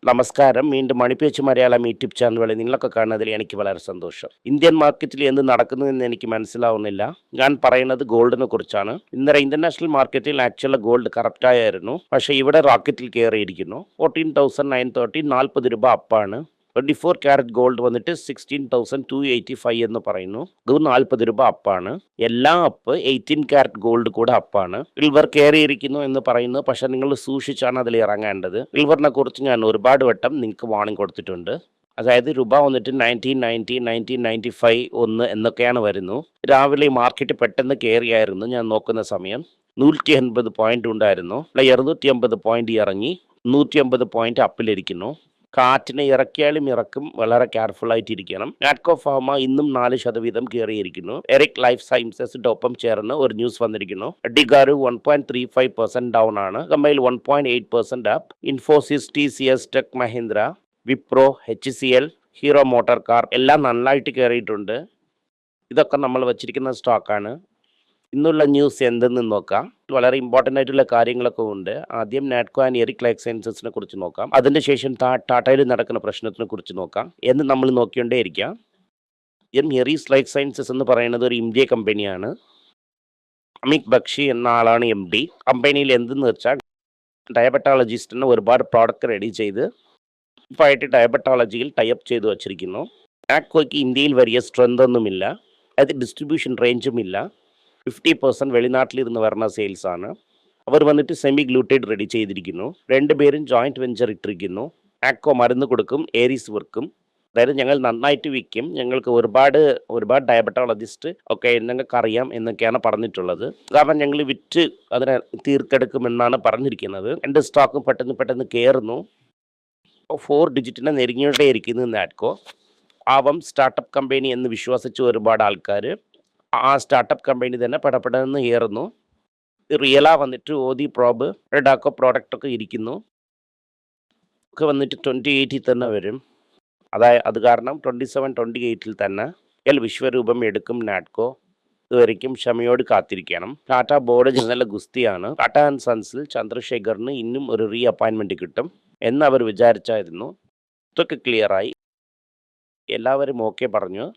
നമസ്കാരം. വീണ്ടും മണിപ്പേച്ച് Malayalam YouTube channel വഴി നിങ്ങളൊക്കെ കാണുന്നതിൽ എനിക്ക് വളരെ സന്തോഷം. ഇന്ത്യൻ മാർക്കറ്റിൽ എന്ത് നടക്കുന്നതെന്ന് എനിക്ക് മനസ്സിലാവുന്നില്ല. ഞാൻ പറയുന്നത് ഗോൾഡിനെ കുറിച്ചാണ്. ഇന്നലെ ഇന്റർനാഷണൽ മാർക്കറ്റിൽ ആക്ച്വൽ ഗോൾഡ് കറക്റ്റായിരുന്നു. പക്ഷേ ഇവിടെ റോക്കറ്റിൽ കയറിയിരിക്കുന്നു. 14,930 40 രൂപ അപ്പാണ്. 24 ക്യാരറ്റ് ഗോൾഡ് വന്നിട്ട് 16,285 എന്ന് പറയുന്നു. ഇത് 40 രൂപ അപ്പാണ്. എല്ലാം അപ്പ്. 18 ക്യാരറ്റ് ഗോൾഡ് കൂടെ അപ്പാണ്. സിൽവർ കയറിയിരിക്കുന്നു എന്ന് പറയുന്നു. പക്ഷെ നിങ്ങൾ സൂക്ഷിച്ചാണ് അതിൽ ഇറങ്ങേണ്ടത്. സിൽവറിനെ കുറിച്ച് ഞാൻ ഒരുപാട് വട്ടം നിങ്ങൾക്ക് വാണിംഗ് കൊടുത്തിട്ടുണ്ട്. അതായത് രൂപ വന്നിട്ട് 1990, 1995 1 എന്നൊക്കെയാണ് വരുന്നു. രാവിലെ മാർക്കറ്റ് പെട്ടെന്ന് കയറിയായിരുന്നു ഞാൻ നോക്കുന്ന സമയം. 180 പോയിന്റ് ഉണ്ടായിരുന്നു. 250 പോയിന്റ് ഇറങ്ങി 150 പോയിന്റ് അപ്പിലിരിക്കുന്നു. കാറ്റിനെ ഇറക്കിയാലും ഇറക്കും. വളരെ കെയർഫുൾ ആയിട്ടിരിക്കണം. നാറ്റ്കോ ഫാർമ ഇന്നും 4% കയറിയിരിക്കുന്നു. എറിക് ലൈഫ് സയൻസസിന്റെ ഒപ്പം ചേർന്ന് ഒരു ന്യൂസ് വന്നിരിക്കുന്നു. ഡിഗാരു 1.35% ഡൗൺ ആണ്. കമ്പയിൽ 1.8% up. Infosys, TCS, tech Mahindra, Wipro, HCL, hero motor car എല്ലാം നന്നായിട്ട് കയറിയിട്ടുണ്ട്. ഇതൊക്കെ നമ്മൾ വച്ചിരിക്കുന്ന സ്റ്റോക്കാണ്. ഇന്നുള്ള ന്യൂസ് എന്തെന്ന് നോക്കാം. വളരെ ഇമ്പോർട്ടൻ്റ് ആയിട്ടുള്ള കാര്യങ്ങളൊക്കെ ഉണ്ട്. ആദ്യം നാറ്റ്കോ ആൻഡ് എറിക് ലൈഫ് സയൻസസിനെ കുറിച്ച് നോക്കാം. അതിനുശേഷം ടാറ്റയിൽ നടക്കുന്ന പ്രശ്നത്തിനെ കുറിച്ച് നോക്കാം എന്ന് നമ്മൾ നോക്കിക്കൊണ്ടേ ഇരിക്കാം. എറിക് ലൈഫ് സയൻസസ് എന്ന് പറയുന്നത് ഒരു ഇന്ത്യ കമ്പനിയാണ്. അമിത് ബക്ഷി എന്ന ആളാണ് MD. കമ്പനിയിൽ എന്തെന്ന് വെച്ചാൽ ഡയബറ്റോളജിസ്റ്റിന് ഒരുപാട് പ്രോഡക്റ്റ് റെഡി ചെയ്ത് ഇപ്പോഴായിട്ട് ഡയബറ്റോളജിയിൽ ടൈപ്പ് ചെയ്ത് വച്ചിരിക്കുന്നു. നാറ്റ്കോയ്ക്ക് ഇന്ത്യയിൽ വലിയ സ്ട്രെങ്ത് ഒന്നുമില്ല. അത് ഡിസ്ട്രിബ്യൂഷൻ റേഞ്ചും ഇല്ല. 50% വെളിനാട്ടിലിരുന്ന് വരുന്ന സെയിൽസ് ആണ്. അവർ വന്നിട്ട് സെമി ഗ്ലൂട്ടൈഡ് റെഡി ചെയ്തിരിക്കുന്നു. രണ്ടുപേരും ജോയിന്റ് വെഞ്ചർ ഇട്ടിരിക്കുന്നു. നാറ്റ്കോ മരുന്ന് കൊടുക്കും, ഏരീസ് വർക്കും. അതായത് ഞങ്ങൾ നന്നായിട്ട് വിൽക്കും, ഞങ്ങൾക്ക് ഒരുപാട് ഡയബറ്റോളജിസ്റ്റ് ഒക്കെ ഞങ്ങൾക്ക് അറിയാം എന്നൊക്കെയാണ് പറഞ്ഞിട്ടുള്ളത്. കാരണം ഞങ്ങൾ വിറ്റ് അതിനെ തീർത്തെടുക്കുമെന്നാണ് പറഞ്ഞിരിക്കുന്നത്. എൻ്റെ സ്റ്റോക്കും പെട്ടെന്ന് കയറുന്നു. 4 ഡിജിറ്റിനെ നെരുങ്ങിയോണ്ടേ ഇരിക്കുന്നു നാറ്റ്കോ. ആവം സ്റ്റാർട്ടപ്പ് കമ്പനി എന്ന് വിശ്വസിച്ച് ഒരുപാട് ആൾക്കാർ ആ സ്റ്റാർട്ടപ്പ് കമ്പനി തന്നെ പെടപ്പെടെന്ന് കയറുന്നു. റിയല വന്നിട്ട് ഓതി പ്രോബ് ഡാക്കോ പ്രോഡക്റ്റൊക്കെ ഇരിക്കുന്നു. ഒക്കെ വന്നിട്ട് 28 തന്നെ വരും. അത് കാരണം 27, 28 തന്നെ വിശ്വരൂപം എടുക്കും നാറ്റ്കോ. ഇതുവരെയ്ക്കും ക്ഷമയോട് കാത്തിരിക്കണം. ടാറ്റ ബോർഡ് ഇന്നലെ ഗുസ്തിയാണ്. ടാറ്റ ആൻഡ് സൺസിൽ ചന്ദ്രശേഖറിന് ഇന്നും ഒരു റീ അപ്പോയിൻമെൻറ്റ് കിട്ടും എന്ന് അവർ വിചാരിച്ചായിരുന്നു. ഇതൊക്കെ ക്ലിയറായി. എല്ലാവരും ഓക്കെ പറഞ്ഞു.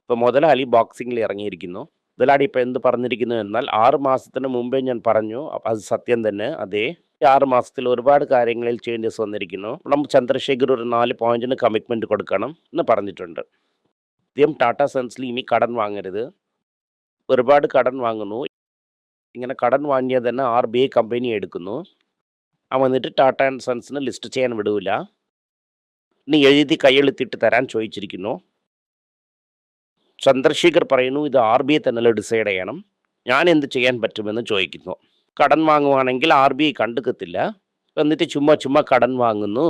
ഇപ്പോൾ മുതലാളി ബോക്സിങ്ങിൽ ഇറങ്ങിയിരിക്കുന്നു. മുതലാളി ഇപ്പോൾ എന്ത് പറഞ്ഞിരിക്കുന്നു എന്നാൽ 6 മാസത്തിന് മുമ്പേ ഞാൻ പറഞ്ഞു, അത് സത്യം തന്നെ. അതെ, 6 മാസത്തിൽ ഒരുപാട് കാര്യങ്ങളിൽ ചേഞ്ചസ് വന്നിരിക്കുന്നു. നമ്മൾ ചന്ദ്രശേഖർ ഒരു 4 പോയിന്റിന് കമ്മിറ്റ്മെൻറ്റ് കൊടുക്കണം എന്ന് പറഞ്ഞിട്ടുണ്ട്. ആദ്യം ടാറ്റ സൺസിൽ ഇനി കടൻ വാങ്ങരുത്. ഒരുപാട് കടൻ വാങ്ങുന്നു. ഇങ്ങനെ കടൻ വാങ്ങിയാൽ തന്നെ RBI കമ്പനി എടുക്കുന്നു. വന്നിട്ട് ടാറ്റ ആൻഡ് സൺസിന് ലിസ്റ്റ് ചെയ്യാൻ വിടൂല. ഇനി എഴുതി കൈയെഴുത്തിട്ട് തരാൻ ചോദിച്ചിരിക്കുന്നു. ചന്ദ്രശേഖർ പറയുന്നു ഇത് RBI തന്നെ ഡിസൈഡ് ചെയ്യണം, ഞാൻ എന്ത് ചെയ്യാൻ പറ്റുമെന്ന് ചോദിക്കുന്നു. കടൻ വാങ്ങുവാണെങ്കിൽ RBI കണ്ടുക്കത്തില്ല, എന്നിട്ട് ചുമ്മാ കടൻ വാങ്ങുന്നു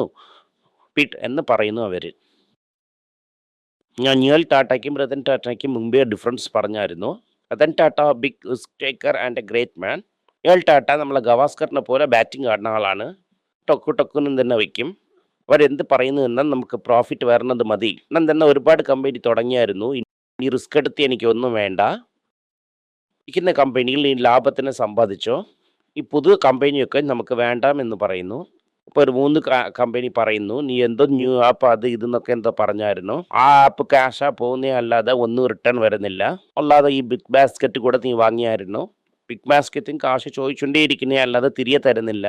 എന്ന് പറയുന്നു അവർ. ഞാൻ നിയൽ ടാറ്റയ്ക്കും രതൻ ടാറ്റയ്ക്കും മുമ്പേ ഡിഫറൻസ് പറഞ്ഞായിരുന്നു. Ratan Tata big risk taker and a great man. Noel Tata നമ്മളെ ഗവാസ്കറിനെ പോലെ ബാറ്റിംഗ് ആടുന്ന ആളാണ്. ടൊക്കുന്നും തന്നെ വയ്ക്കും. അവരെന്ത് പറയുന്നു എന്നാൽ നമുക്ക് പ്രോഫിറ്റ് വരണത് മതി എന്നാൽ തന്നെ ഒരുപാട് കമ്പനി തുടങ്ങിയായിരുന്നു. ഈ റിസ്ക് എടുത്ത് എനിക്കൊന്നും വേണ്ട, ഇരിക്കുന്ന കമ്പനിയിൽ നീ ലാഭത്തിന് സമ്പാദിച്ചോ, ഈ പുതിയ കമ്പനിയൊക്കെ നമുക്ക് വേണ്ടാമെന്ന് പറയുന്നു. ഇപ്പോൾ ഒരു 3 കമ്പനി പറയുന്നു നീ എന്തോ ന്യൂ ആപ്പ് അത് ഇതെന്നൊക്കെ എന്തോ പറഞ്ഞായിരുന്നു. ആ ആപ്പ് ക്യാഷാ പോകുന്നേ അല്ലാതെ ഒന്നും റിട്ടേൺ വരുന്നില്ല. അല്ലാതെ ഈ ബിഗ് ബാസ്ക്കറ്റ് കൂടെ നീ വാങ്ങിയായിരുന്നു. ബിഗ് ബാസ്ക്കറ്റും കാശ് ചോദിച്ചുകൊണ്ടേ ഇരിക്കുന്നേ അല്ലാതെ തിരികെ തരുന്നില്ല.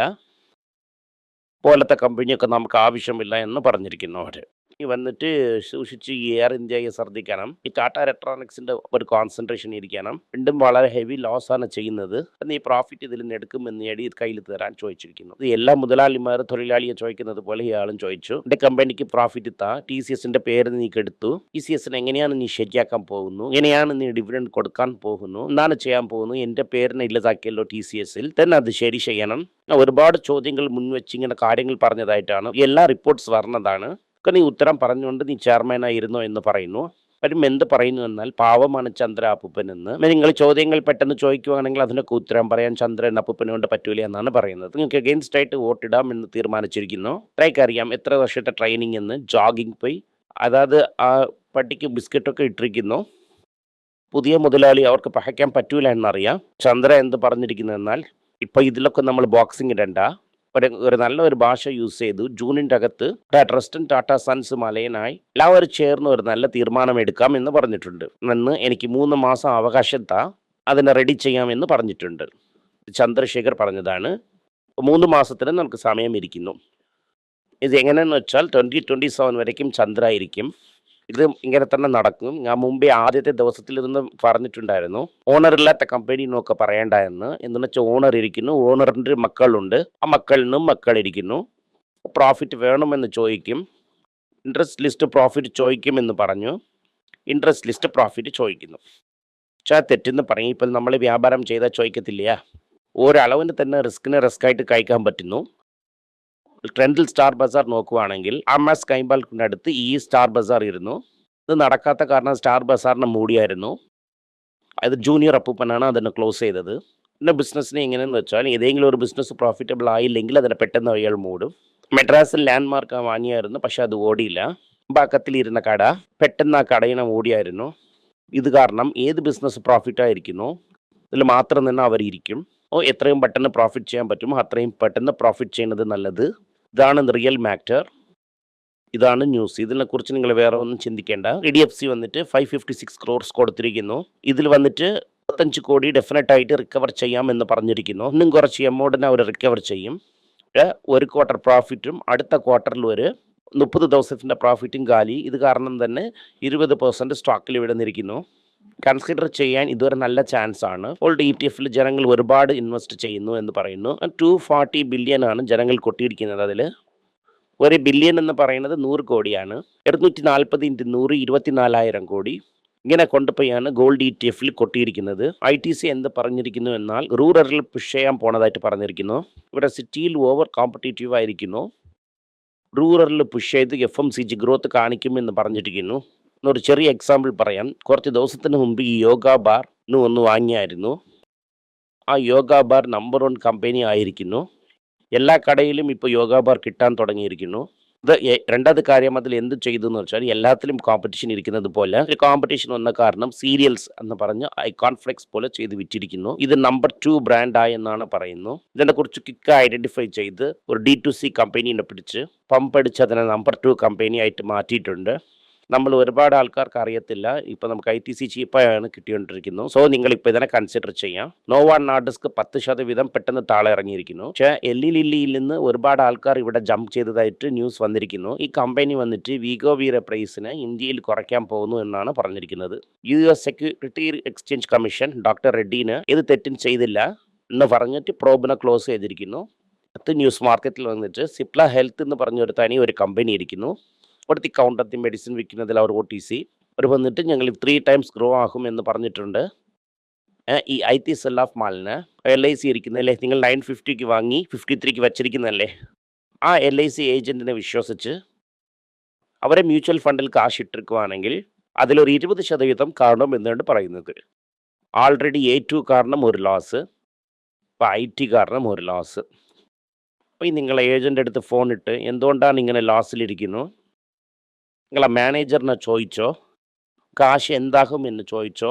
പോലത്തെ കമ്പനിയൊക്കെ നമുക്ക് ആവശ്യമില്ല എന്ന് പറഞ്ഞിരിക്കുന്നു അവർ. ഈ വന്നിട്ട് സൂക്ഷിച്ച് എയർ ഇന്ത്യയെ ശ്രദ്ധിക്കണം. ഈ ടാറ്റ ഇലക്ട്രോണിക്സിൻ്റെ ഒരു കോൺസെൻട്രേഷൻ ഇരിക്കണം. രണ്ടും വളരെ ഹെവി ലോസ് ആണ് ചെയ്യുന്നത്. ഈ പ്രോഫിറ്റ് ഇതിൽ നിന്ന് എടുക്കുമെന്ന് എടി കയ്യിൽ തരാൻ ചോദിച്ചിരിക്കുന്നു. ഇത് എല്ലാ മുതലാളിമാർ തൊഴിലാളിയെ ചോദിക്കുന്നത് പോലെ ഇയാളും ചോദിച്ചു. എൻ്റെ കമ്പനിക്ക് പ്രോഫിറ്റ് താ, TCSൻ്റെ പേര് നീ കെടുത്തു, TCSന് എങ്ങനെയാണ് നീ ശരിയാക്കാൻ പോകുന്നു, എങ്ങനെയാണ് നീ ഡിവിഡൻഡ് കൊടുക്കാൻ പോകുന്നു, എന്താണ് ചെയ്യാൻ പോകുന്നു, എൻ്റെ പേരിനെ ഇല്ലാതാക്കിയല്ലോ TCSൽ തന്നെ, അത് ശരി ചെയ്യണം. ഒരുപാട് ചോദ്യങ്ങൾ മുൻവെച്ച് ഇങ്ങനെ കാര്യങ്ങൾ പറഞ്ഞതായിട്ടാണ് എല്ലാ റിപ്പോർട്ട്സ് പറഞ്ഞതാണ്. നീ ഉത്തരം പറഞ്ഞുകൊണ്ട് നീ ചെയർമാനായിരുന്നോ എന്ന് പറയുന്നു. അവരും എന്ത് പറയുന്നു എന്നാൽ പാവമാണ് ചന്ദ്ര അപ്പൂപ്പൻ എന്ന്. നിങ്ങൾ ചോദ്യങ്ങൾ പെട്ടെന്ന് ചോദിക്കുകയാണെങ്കിൽ അതിനൊക്കെ ഉത്തരം പറയാൻ ചന്ദ്രൻ അപ്പൂപ്പനെ കൊണ്ട് പറ്റൂല എന്നാണ് പറയുന്നത്. നിങ്ങൾക്ക് അഗെയിൻസ്റ്റ് ആയിട്ട് വോട്ടിടാം എന്ന് തീരുമാനിച്ചിരിക്കുന്നു. ട്രൈക്ക് അറിയാം എത്ര വർഷത്തെ ട്രെയിനിങ് എന്ന്. ജോഗിങ് പോയി അതായത് ആ പട്ടിക്ക് ബിസ്ക്കറ്റൊക്കെ ഇട്ടിരിക്കുന്നു. പുതിയ മുതലാളി അവർക്ക് പഹയ്ക്കാൻ പറ്റൂല എന്നറിയാം. ചന്ദ്ര എന്ത് പറഞ്ഞിരിക്കുന്നു എന്നാൽ ഇപ്പം ഇതിലൊക്കെ നമ്മൾ ബോക്സിംഗ് ഇടണ്ട, ഒരു നല്ല ഒരു ഭാഷ യൂസ് ചെയ്തു. ജൂണിൻ്റെ അകത്ത് ട്രസ്റ്റും ടാറ്റ സൺസും അലയനായി എല്ലാവരും ചേർന്ന് ഒരു നല്ല തീരുമാനം എടുക്കാം എന്ന് പറഞ്ഞിട്ടുണ്ട്. എന്ന് എനിക്ക് 3 മാസം അവകാശം താ, അതിനെ റെഡി ചെയ്യാമെന്ന് പറഞ്ഞിട്ടുണ്ട്. ചന്ദ്രശേഖർ പറഞ്ഞതാണ്. 3 മാസത്തിന് നമുക്ക് സമയം ഇരിക്കുന്നു. ഇത് എങ്ങനെയെന്ന് വെച്ചാൽ 2027 വരയ്ക്കും ചന്ദ്രായിരിക്കും. ഇത് ഇങ്ങനെ തന്നെ നടക്കും. ഞാൻ മുമ്പേ ആദ്യത്തെ ദിവസത്തിൽ ഇരുന്ന് പറഞ്ഞിട്ടുണ്ടായിരുന്നു, ഓണറില്ലാത്ത കമ്പനി എന്നൊക്കെ പറയണ്ട എന്ന്. എന്തെന്ന് വെച്ചാൽ ഓണർ ഇരിക്കുന്നു, ഓണറിൻ്റെ മക്കളുണ്ട്, ആ മക്കളിൽ നിന്നും മക്കളിരിക്കുന്നു. പ്രോഫിറ്റ് വേണമെന്ന് ചോദിക്കും, ഇൻട്രസ്റ്റ് ലിസ്റ്റ് പ്രോഫിറ്റ് ചോദിക്കും എന്ന് പറഞ്ഞു. ഇൻട്രസ്റ്റ് ലിസ്റ്റ് പ്രോഫിറ്റ് ചോദിക്കുന്നു. പക്ഷേ തെറ്റെന്ന് പറയും. ഇപ്പോൾ നമ്മൾ വ്യാപാരം ചെയ്താൽ ചോദിക്കത്തില്ല. ഒരളവിന് തന്നെ റിസ്ക്കായിട്ട് കഴിക്കാൻ പറ്റുന്നു. ട്രെൻഡിൽ സ്റ്റാർ ബസാർ നോക്കുവാണെങ്കിൽ അമസ് കൈമ്പാൽക്കുണ്ടടുത്ത് ഈ സ്റ്റാർ ബസാർ ഇരുന്നു. ഇത് നടക്കാത്ത കാരണം സ്റ്റാർ ബസാറിനെ മൂടിയായിരുന്നു. അത് ജൂനിയർ അപ്പൂപ്പനാണ് അതിനെ ക്ലോസ് ചെയ്തത്. പിന്നെ ബിസിനസ്സിനെ എങ്ങനെയെന്ന് വെച്ചാൽ ഏതെങ്കിലും ഒരു ബിസിനസ് പ്രോഫിറ്റബിൾ ആയില്ലെങ്കിൽ അതിനെ പെട്ടെന്ന് അയാൾ മൂടും. മെഡ്രാസിൽ ലാൻഡ് മാർക്ക് വാങ്ങിയായിരുന്നു, പക്ഷെ അത് ഓടിയില്ല. ബാക്കത്തിലിരുന്ന കട പെട്ടെന്ന് ആ കടയിനെ മൂടിയായിരുന്നു. ഇത് കാരണം ഏത് ബിസിനസ് പ്രോഫിറ്റായിരിക്കുന്നു ഇതിൽ മാത്രം തന്നെ അവരിയ്ക്കും. എത്രയും പെട്ടെന്ന് പ്രോഫിറ്റ് ചെയ്യാൻ പറ്റുമോ അത്രയും പെട്ടെന്ന് പ്രോഫിറ്റ് ചെയ്യുന്നത് നല്ലത്. ഇതാണ് റിയൽ മാറ്റർ. ഇതാണ് ന്യൂസ്. ഇതിനെക്കുറിച്ച് നിങ്ങൾ വേറെ ഒന്നും ചിന്തിക്കേണ്ട. HDFC വന്നിട്ട് 556 crores കൊടുത്തിരിക്കുന്നു. ഇതിൽ വന്നിട്ട് 25 കോടി ഡെഫിനറ്റായിട്ട് റിക്കവർ ചെയ്യാം എന്ന് പറഞ്ഞിരിക്കുന്നു. ഇന്നും കുറച്ച് എമൗണ്ടിനെ അവർ റിക്കവർ ചെയ്യും. ഒരു ക്വാർട്ടർ പ്രോഫിറ്റും അടുത്ത ക്വാർട്ടറിൽ ഒരു 30 ദിവസത്തിൻ്റെ പ്രോഫിറ്റും കാലി. ഇത് കാരണം തന്നെ 20% സ്റ്റോക്കിൽ വിടുന്നിരിക്കുന്നു. കൺസിഡർ ചെയ്യാൻ ഇതൊരു നല്ല ചാൻസ് ആണ്. ഓൾഡ് ETF-ൽ ജനങ്ങൾ ഒരുപാട് ഇൻവെസ്റ്റ് ചെയ്യുന്നു എന്ന് പറയുന്നു. 240 ബില്യൺ ആണ് ജനങ്ങൾ കൊട്ടിയിരിക്കുന്നത്. അതിൽ 1 ബില്യൺ എന്ന് പറയുന്നത് 100 കോടിയാണ്. 240 × 100 24,000 കോടി. ഇങ്ങനെ കൊണ്ടുപോയാണ് ഗോൾഡ് ETF-ൽ കൊട്ടിയിരിക്കുന്നത്. ITC എന്ത് പറഞ്ഞിരിക്കുന്നു എന്നാൽ റൂറലിൽ പുഷ് ചെയ്യാൻ പോണതായിട്ട് പറഞ്ഞിരിക്കുന്നു. ഇവിടെ സിറ്റിയിൽ ഓവർ കോമ്പറ്റേറ്റീവ് ആയിരിക്കുന്നു. റൂറലിൽ പുഷ് ചെയ്ത് FMCG ഗ്രോത്ത് കാണിക്കുമെന്ന് പറഞ്ഞിരിക്കുന്നു. ഒരു ചെറിയ എക്സാമ്പിൾ പറയാം. കുറച്ച് ദിവസത്തിന് മുമ്പ് ഈ യോഗ ബാർ ഒന്ന് വാങ്ങിയായിരുന്നു. ആ യോഗ ബാർ നമ്പർ 1 കമ്പനി ആയിരിക്കുന്നു. എല്ലാ കടയിലും ഇപ്പോൾ യോഗ ബാർ കിട്ടാൻ തുടങ്ങിയിരിക്കുന്നു. ഇത് രണ്ടാമത്തെ കാര്യം അതിൽ എന്ത് ചെയ്തു എന്ന് വെച്ചാൽ എല്ലാത്തിലും കോമ്പറ്റീഷൻ ഇരിക്കുന്നത് പോലെ ഒരു കോമ്പറ്റീഷൻ വന്ന കാരണം സീരിയൽസ് എന്ന് പറഞ്ഞ് കോൺഫ്ലെക്സ് പോലെ ചെയ്ത് വിറ്റിരിക്കുന്നു. ഇത് നമ്പർ 2 ബ്രാൻഡായി എന്നാണ് പറയുന്നു. ഇതിനെക്കുറിച്ച് ക്വിക്ക് ഐഡൻറ്റിഫൈ ചെയ്ത് ഒരു D2C കമ്പനീനെ പിടിച്ച് പമ്പടിച്ച് അതിനെ നമ്പർ 2 കമ്പനി ആയിട്ട് മാറ്റിയിട്ടുണ്ട്. നമ്മൾ ഒരുപാട് ആൾക്കാർക്ക് അറിയത്തില്ല. ഇപ്പോൾ നമുക്ക് ITC ചീപ്പായാണ് കിട്ടിക്കൊണ്ടിരിക്കുന്നു. സോ നിങ്ങളിപ്പോൾ ഇതിനെ കൺസിഡർ ചെയ്യാം. നോവാ നോർഡിസ്ക് 10% പെട്ടെന്ന് താഴെ ഇറങ്ങിയിരിക്കുന്നു. പക്ഷേ എല്ലിലില്ലിയിൽ നിന്ന് ഒരുപാട് ആൾക്കാർ ഇവിടെ ജമ്പ് ചെയ്തതായിട്ട് ന്യൂസ് വന്നിരിക്കുന്നു. ഈ കമ്പനി വന്നിട്ട് വീഗോവീര പ്രൈസിനെ ഇന്ത്യയിൽ കുറയ്ക്കാൻ പോകുന്നു എന്നാണ് പറഞ്ഞിരിക്കുന്നത്. US security exchange commission doctor റെഡ്ഡിന് ഇത് തെറ്റും ചെയ്തില്ല എന്ന് പറഞ്ഞിട്ട് പ്രോബിനെ ക്ലോസ് ചെയ്തിരിക്കുന്നു. ന്യൂസ് മാർക്കറ്റിൽ വന്നിട്ട് സിപ്ല ഹെൽത്ത് എന്ന് പറഞ്ഞൊരു തനി ഒരു കമ്പനി ഇരിക്കുന്നു. ഇവിടുത്തെ കൗണ്ടർത്തി മെഡിസിൻ വിൽക്കുന്നതിൽ അവർ OTC അവർ വന്നിട്ട് ഞങ്ങൾ 3 times ഗ്രോ ആകും എന്ന് പറഞ്ഞിട്ടുണ്ട്. ഈ IT സെൽ ഓഫ് മാളിന് LIC ഇരിക്കുന്നതല്ലേ, നിങ്ങൾ 950 വാങ്ങി 53 വച്ചിരിക്കുന്നതല്ലേ, ആ LIC ഏജൻറ്റിനെ വിശ്വസിച്ച് അവരെ മ്യൂച്വൽ ഫണ്ടിൽ കാശ് ഇട്ടിരിക്കുവാണെങ്കിൽ അതിലൊരു 20% കാണും എന്നാണ് പറയുന്നത്. ആൾറെഡി A2 കാരണം ഒരു ലോസ്, ഇപ്പോൾ IT കാരണം ഒരു ലോസ്. അപ്പോൾ നിങ്ങളെ ഏജൻ്റ് അടുത്ത് ഫോൺ ഇട്ട് എന്തുകൊണ്ടാണ് ഇങ്ങനെ ലോസിലിരിക്കുന്നു, നിങ്ങളെ മാനേജറിനെ ചോദിച്ചോ, കാശ് എന്താകും എന്ന് ചോദിച്ചോ.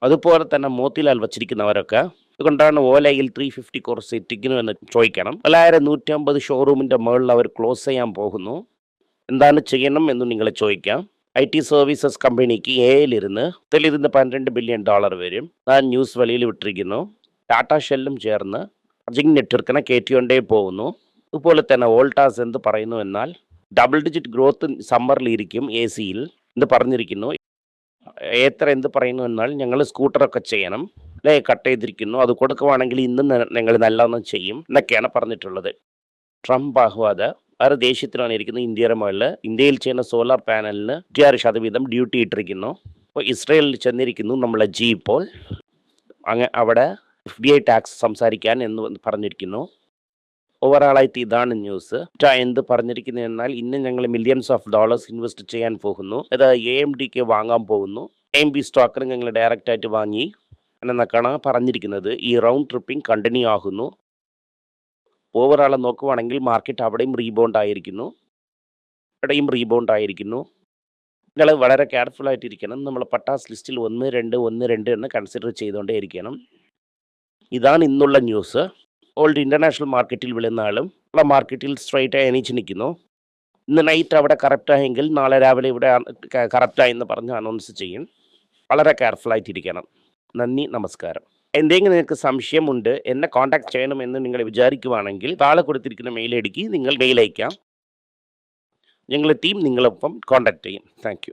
അതുപോലെ തന്നെ മോത്തിലാൽ വച്ചിരിക്കുന്നവരൊക്കെ അതുകൊണ്ടാണ് ഓലയിൽ 350 crores എത്തിക്കുന്നു എന്ന് ചോദിക്കണം. 150 ഷോറൂമിൻ്റെ മുകളിൽ അവർ ക്ലോസ് ചെയ്യാൻ പോകുന്നു. എന്താണ് ചെയ്യണം എന്ന് നിങ്ങളെ ചോദിക്കാം. IT സർവീസസ് കമ്പനിക്ക് AIലിരുന്ന് ഇതിലിരുന്ന് $12 ബില്യൺ വരും. ആ ന്യൂസ് വെളിയിൽ വിട്ടിരിക്കുന്നു. ടാറ്റ ഷെല്ലും ചേർന്ന് അജിങ് നെറ്റ്വർക്കിനെ കയറ്റിക്കൊണ്ടേ പോകുന്നു. അതുപോലെ തന്നെ വോൾട്ടാസ് എന്ത് പറയുന്നു എന്നാൽ ഡബിൾ ഡിജിറ്റ് ഗ്രോത്ത് സമ്മറിലിരിക്കും AC-യിൽ എന്ന് പറഞ്ഞിരിക്കുന്നു. എത്ര എന്ത് പറയുന്നു എന്നാൽ ഞങ്ങൾ സ്കൂട്ടറൊക്കെ ചെയ്യണം അല്ലേ, കട്ട് ചെയ്തിരിക്കുന്നു, അത് കൊടുക്കുവാണെങ്കിൽ ഇന്നും ഞങ്ങൾ നല്ലതൊന്നും ചെയ്യും എന്നൊക്കെയാണ് പറഞ്ഞിട്ടുള്ളത്. ട്രംപ് ആഹ്വാദ വേറെ ദേശത്തിലാണ് ഇരിക്കുന്നത്. ഇന്ത്യയുടെ മുകളിൽ ഇന്ത്യയിൽ ചെയ്യുന്ന സോളാർ പാനലിന് 26% ഡ്യൂട്ടി ഇട്ടിരിക്കുന്നു. അപ്പോൾ ഇസ്രയേലിൽ ചെന്നിരിക്കുന്നു നമ്മളെ ഇപ്പോൾ അവിടെ FDI ടാക്സ് സംസാരിക്കാൻ എന്ന് പറഞ്ഞിരിക്കുന്നു. ഓവറാളായിട്ട് ഇതാണ് ന്യൂസ്. എന്ത് പറഞ്ഞിരിക്കുന്നത് എന്നാൽ ഇന്ന് ഞങ്ങൾ $millions ഇൻവെസ്റ്റ് ചെയ്യാൻ പോകുന്നു. അത് AMDക്ക് വാങ്ങാൻ പോകുന്നു. AMD സ്റ്റോക്കിന് ഞങ്ങൾ ഡയറക്റ്റായിട്ട് വാങ്ങി എന്നൊക്കെയാണ് പറഞ്ഞിരിക്കുന്നത്. ഈ റൗണ്ട് ട്രിപ്പിംഗ് കണ്ടിന്യൂ ആകുന്നു. ഓവറാൾ നോക്കുവാണെങ്കിൽ മാർക്കറ്റ് അവിടെയും റീബൗണ്ട് ആയിരിക്കുന്നു, ഇവിടെയും റീബൗണ്ട് ആയിരിക്കുന്നു. നിങ്ങൾ വളരെ കെയർഫുൾ ആയിട്ടിരിക്കണം. നമ്മൾ പട്ടാസ് ലിസ്റ്റിൽ 1, 2 എന്ന് കൺസിഡർ ചെയ്തുകൊണ്ടേ ഇരിക്കണം. ഇതാണ് ഇന്നുള്ള ന്യൂസ്. ഗോൾഡ് ഇൻ്റർനാഷണൽ മാർക്കറ്റിൽ വീഴുന്നാലും ഉള്ള മാർക്കറ്റിൽ സ്ട്രൈറ്റായി എണീച്ച് നിൽക്കുന്നു. ഇന്ന് നൈറ്റ് അവിടെ കറക്റ്റായെങ്കിൽ നാളെ രാവിലെ ഇവിടെ കറക്റ്റായെന്ന് പറഞ്ഞ് അനൗൺസ് ചെയ്യും. വളരെ കെയർഫുള്ളായിട്ടിരിക്കണം. നന്ദി, നമസ്കാരം. എന്തെങ്കിലും നിങ്ങൾക്ക് സംശയമുണ്ട്, എന്നെ കോൺടാക്ട് ചെയ്യണമെന്ന് നിങ്ങൾ വിചാരിക്കുവാണെങ്കിൽ താഴെ കൊടുത്തിരിക്കുന്ന മെയിൽ ഐ ഡിക്ക് നിങ്ങൾ മെയിൽ അയക്കാം. ഞങ്ങളുടെ ടീം നിങ്ങളൊപ്പം കോൺടാക്ട് ചെയ്യും. Thank you.